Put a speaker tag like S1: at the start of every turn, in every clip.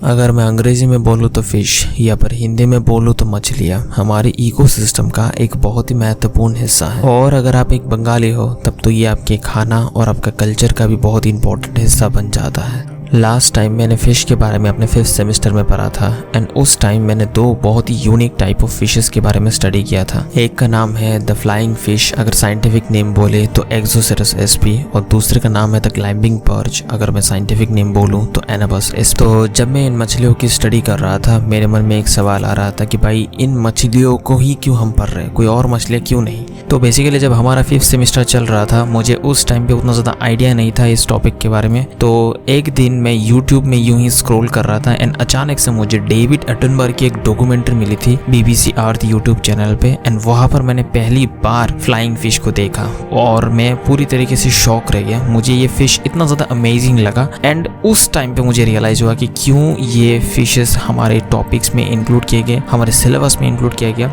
S1: अगर मैं अंग्रेजी में बोलूँ तो फिश या फिर हिंदी में बोलूँ तो मछलियाँ हमारे इकोसिस्टम का एक बहुत ही महत्वपूर्ण हिस्सा है। और अगर आप एक बंगाली हो तब तो ये आपके खाना और आपका कल्चर का भी बहुत इंपॉर्टेंट हिस्सा बन जाता है। लास्ट टाइम मैंने फ़िश के बारे में अपने 5th सेमेस्टर में पढ़ा था एंड उस टाइम मैंने 2 बहुत ही यूनिक टाइप ऑफ फिशेस के बारे में स्टडी किया था। एक का नाम है द फ्लाइंग फिश, अगर साइंटिफिक नेम बोले तो एक्सोसेरस एसपी, और दूसरे का नाम है द क्लाइंबिंग पर्च, अगर मैं साइंटिफिक नेम बोलूँ तो एनाबस एसपी। तो जब मैं इन मछलियों की स्टडी कर रहा था मेरे मन में एक सवाल आ रहा था कि भाई इन मछलियों को ही क्यों हम पढ़ रहे हैं, कोई और मछलियाँ क्यों नहीं। तो बेसिकली जब हमारा 5th सेमेस्टर चल रहा था मुझे उस टाइम पे उतना ज़्यादा आइडिया नहीं था इस टॉपिक के बारे में। तो एक दिन मैं यूट्यूब में यूं ही स्क्रॉल कर रहा था एंड अचानक से मुझे डेविड एटनबर्ग की एक डॉक्यूमेंट्री मिली थी BBC अर्थ यूट्यूब चैनल पे एंड वहाँ पर मैंने पहली बार फ्लाइंग फिश को देखा और मैं पूरी तरीके से शॉक रह गया। मुझे ये फिश इतना ज़्यादा अमेजिंग लगा एंड उस टाइम पे मुझे रियलाइज हुआ कि क्यों ये फिशेस हमारे टॉपिक्स में इंक्लूड किए गए, हमारे सिलेबस में इंक्लूड किया गया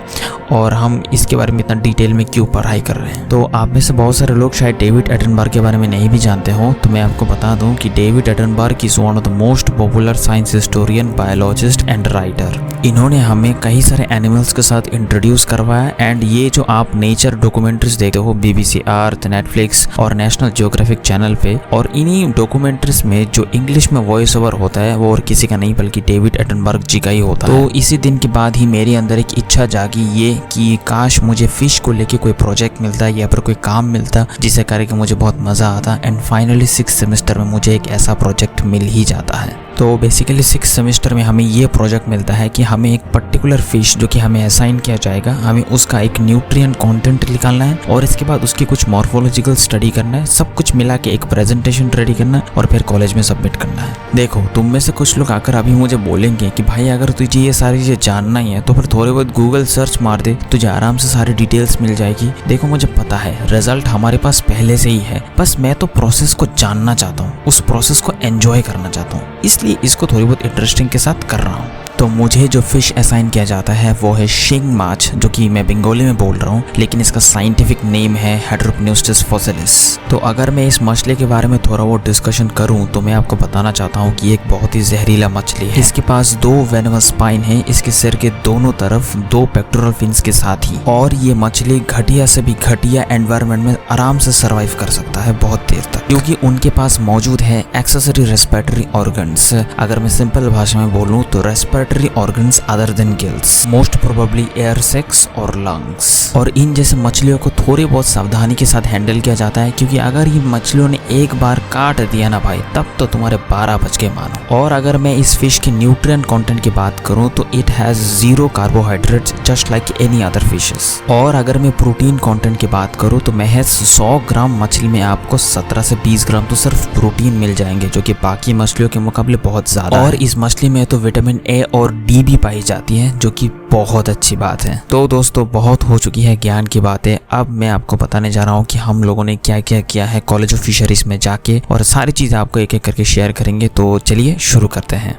S1: और हम इसके बारे में इतना डिटेल में क्यों पढ़ाई कर रहे हैं। तो आप में से बहुत सारे लोग शायद डेविड एटनबर्ग के बारे में नहीं भी जानते हो, तो मैं आपको बता दूं कि David Attenborough is one of the most popular science historian, biologist and writer. इन्होंने हमें कई सारे एनिमल्स के साथ इंट्रोड्यूस करवाया एंड ये जो आप नेचर डॉक्यूमेंट्रीज देखते हो BBC अर्थ, नेटफ्लिक्स और नेशनल जियोग्राफिक चैनल पे, और इन्हीं डॉक्यूमेंट्रीज में जो इंग्लिश में वॉइस ओवर होता है वो और किसी का नहीं बल्कि डेविड एटनबर्ग जी का ही होता है। तो इसी दिन के बाद ही मेरे अंदर एक इच्छा जागी ये कि काश मुझे फिश को लेके कोई प्रोजेक्ट मिलता या फिर कोई काम मिलता जिसे करके मुझे बहुत मजा आता एंड फाइनली 6th सेमेस्टर में मुझे एक ऐसा प्रोजेक्ट मिल ही जाता है। तो बेसिकली 6th सेमेस्टर में हमें ये प्रोजेक्ट मिलता है कि हमें एक पर्टिकुलर फिश जो कि हमें असाइन किया जाएगा, हमें उसका एक न्यूट्रिएंट कंटेंट निकालना है और इसके बाद उसकी कुछ मॉर्फोलॉजिकल स्टडी करना है, सब कुछ मिला के एक प्रेजेंटेशन रेडी करना है और फिर कॉलेज में सबमिट करना है। देखो तुम में से कुछ लोग आकर अभी मुझे बोलेंगे कि भाई अगर तुझे ये सारी चीजें जानना ही है तो फिर थोड़े बहुत गूगल सर्च मार दे, तुझे आराम से सारी डिटेल्स मिल जाएगी। देखो मुझे पता है रिजल्ट हमारे पास पहले से ही है, बस मैं तो प्रोसेस को जानना चाहता हूँ, उस प्रोसेस को एंजॉय करना चाहता हूँ, इसलिए इसको थोड़ी बहुत इंटरेस्टिंग के साथ कर रहा हूँ। तो मुझे जो फिश असाइन किया जाता है वो है शिंग माछ, जो कि मैं बंगाली में बोल रहा हूँ लेकिन इसका साइंटिफिक नेम है हेटेरोपन्यूस्टिस फोसिलिस। तो अगर मैं इस मछली के बारे में थोड़ा बहुत डिस्कशन करूँ तो मैं आपको बताना चाहता हूँ कि एक बहुत ही जहरीला मछली है। इसके पास 2 वेनमस स्पाइन है इसके सिर के दोनों तरफ, 2 पेक्टोरल फिन्स के साथ ही, और ये मछली घटिया से भी घटिया एनवायरनमेंट में आराम से सर्वाइव कर सकता है बहुत देर तक, क्योंकि उनके पास मौजूद है एक्सेसरी रेस्पिरेटरी ऑर्गन्स। अगर मैं सिंपल भाषा में बोलूँ तो respiratory organs other than gills, most probably air sacs और लंग्स। और इन जैसे मछलियों को थोड़ी बहुत सावधानी के साथ हैंडल किया जाता है, क्योंकि अगर ये मछलियों ने एक बार काट दिया ना भाई तब तो तुम्हारे 12 बज के मानो। और अगर मैं इस फिश के न्यूट्रिएंट कंटेंट की बात करूं तो it has 0 carbohydrates just like any other fishes. और अगर मैं प्रोटीन कंटेंट की बात करूं तो महज 100 ग्राम मछली में आपको 17 से 20 ग्राम तो सिर्फ प्रोटीन मिल जाएंगे, जो कि बाकी मछलियों के मुकाबले बहुत ज्यादा। और इस मछली में तो विटामिन A और D भी पाई जाती है, जो कि बहुत अच्छी बात है। तो दोस्तों बहुत हो चुकी है ज्ञान की बातें, अब मैं आपको बताने जा रहा हूँ कि हम लोगों ने क्या क्या किया है कॉलेज ऑफ फिशरीज में जाके, और सारी चीजें आपको एक एक करके शेयर करेंगे। तो चलिए शुरू करते हैं।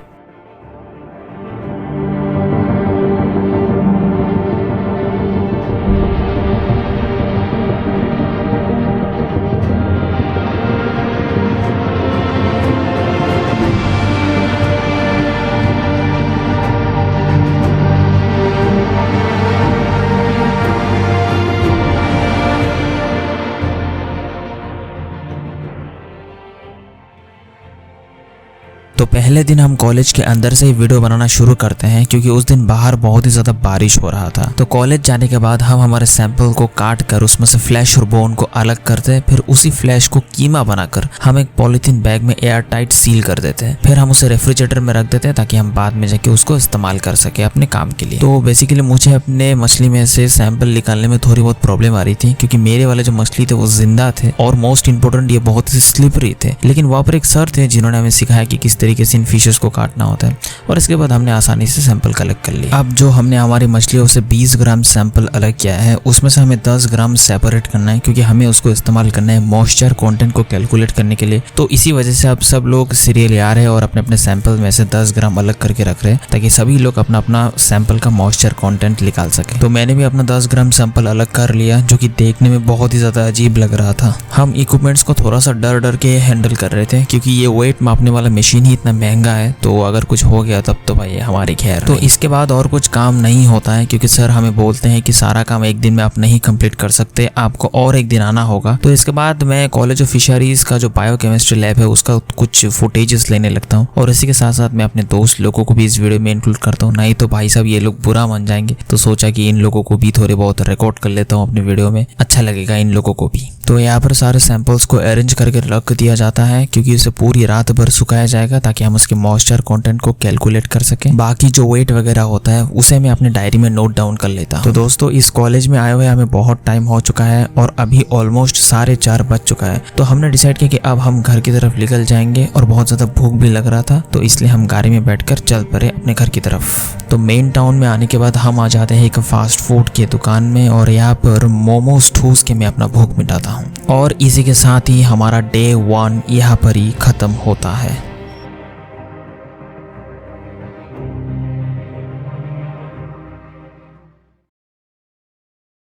S1: तो पहले दिन हम कॉलेज के अंदर से ही वीडियो बनाना शुरू करते हैं, क्योंकि उस दिन बाहर बहुत ही ज्यादा बारिश हो रहा था। तो कॉलेज जाने के बाद हम हमारे सैंपल को काट कर उसमें से फ्लैश और बोन को अलग करते हैं, फिर उसी फ्लैश को कीमा बनाकर हम एक पॉलिथीन बैग में एयर टाइट सील कर देते हैं, फिर हम उसे रेफ्रिजरेटर में रख देते हैं ताकि हम बाद में जाके उसको इस्तेमाल कर सके अपने काम के लिए। तो बेसिकली मुझे अपने मछली में से सैंपल निकालने में थोड़ी बहुत प्रॉब्लम आ रही थी, क्योंकि मेरे वाले जो मछली थे वो जिंदा थे और मोस्ट इंपोर्टेंट ये बहुत ही स्लिपरी थे। लेकिन वहाँ पर एक सर थे जिन्होंने हमें सिखाया कि किस तरीके से इन फिशेस को काटना होता है, और इसके बाद हमने आसानी से सैंपल कलेक्ट कर लिया। अब जो हमने हमारी मछलियों से 20 ग्राम सैंपल अलग किया है उसमें से हमें 10 ग्राम सेपरेट करना है, क्योंकि हमें उसको इस्तेमाल करना है मॉइस्चर कंटेंट को कैलकुलेट करने के लिए। तो इसी वजह से अब सब लोग सीरियल आ रहे हैं और अपने अपने सैंपल में से 10 ग्राम अलग करके रख रहे हैं, ताकि सभी लोग अपना अपना सैंपल का मॉइस्चर कंटेंट निकाल सके। तो मैंने भी अपना 10 ग्राम सैंपल अलग कर लिया, जो कि देखने में बहुत ही ज्यादा अजीब लग रहा था। हम इक्विपमेंट्स को थोड़ा सा डर डर के हैंडल कर रहे थे, क्योंकि ये वेट मापने वाला मशीन ही इतना इतना महंगा है, तो अगर कुछ हो गया तब तो भाई हमारी खैर। तो इसके बाद और कुछ काम नहीं होता है, क्योंकि सर हमें बोलते हैं कि सारा काम एक दिन में आप नहीं कंप्लीट कर सकते, आपको और एक दिन आना होगा। तो इसके बाद मैं कॉलेज ऑफ फिशरीज का जो बायोकेमिस्ट्री लैब है उसका कुछ फुटेजेस लेने लगता हूँ, और इसी के साथ साथ मैं अपने दोस्त लोगों को भी इस वीडियो में इंक्लूड करता हूँ, नहीं तो भाई साहब ये लोग बुरा मान जाएंगे। तो सोचा कि इन लोगों को भी थोड़े बहुत रिकॉर्ड कर लेता हूँ अपने वीडियो में, अच्छा लगेगा इन लोगों को भी। तो यहाँ पर सारे सैंपल्स को अरेंज करके रख दिया जाता है, क्योंकि उसे पूरी रात भर सुखाया जाएगा ताकि हम उसके मॉइस्चर कंटेंट को कैलकुलेट कर सकें। बाकी जो वेट वगैरह होता है उसे मैं अपने डायरी में नोट डाउन कर लेता हूँ। तो दोस्तों इस कॉलेज में आए हुए हमें बहुत टाइम हो चुका है और अभी ऑलमोस्ट 4:30 बज चुका है। तो हमने डिसाइड किया कि अब हम घर की तरफ निकल जाएंगे, और बहुत ज्यादा भूख भी लग रहा था, तो इसलिए हम गाड़ी में बैठकर चल पड़े अपने घर की तरफ। तो मेन टाउन में आने के बाद हम आ जाते हैं एक फास्ट फूड की दुकान में, और यहाँ पर मोमोज ठूस के मैं अपना भूख मिटाता हूँ। और इसी के साथ ही हमारा डे 1 यहाँ पर ही खत्म होता है।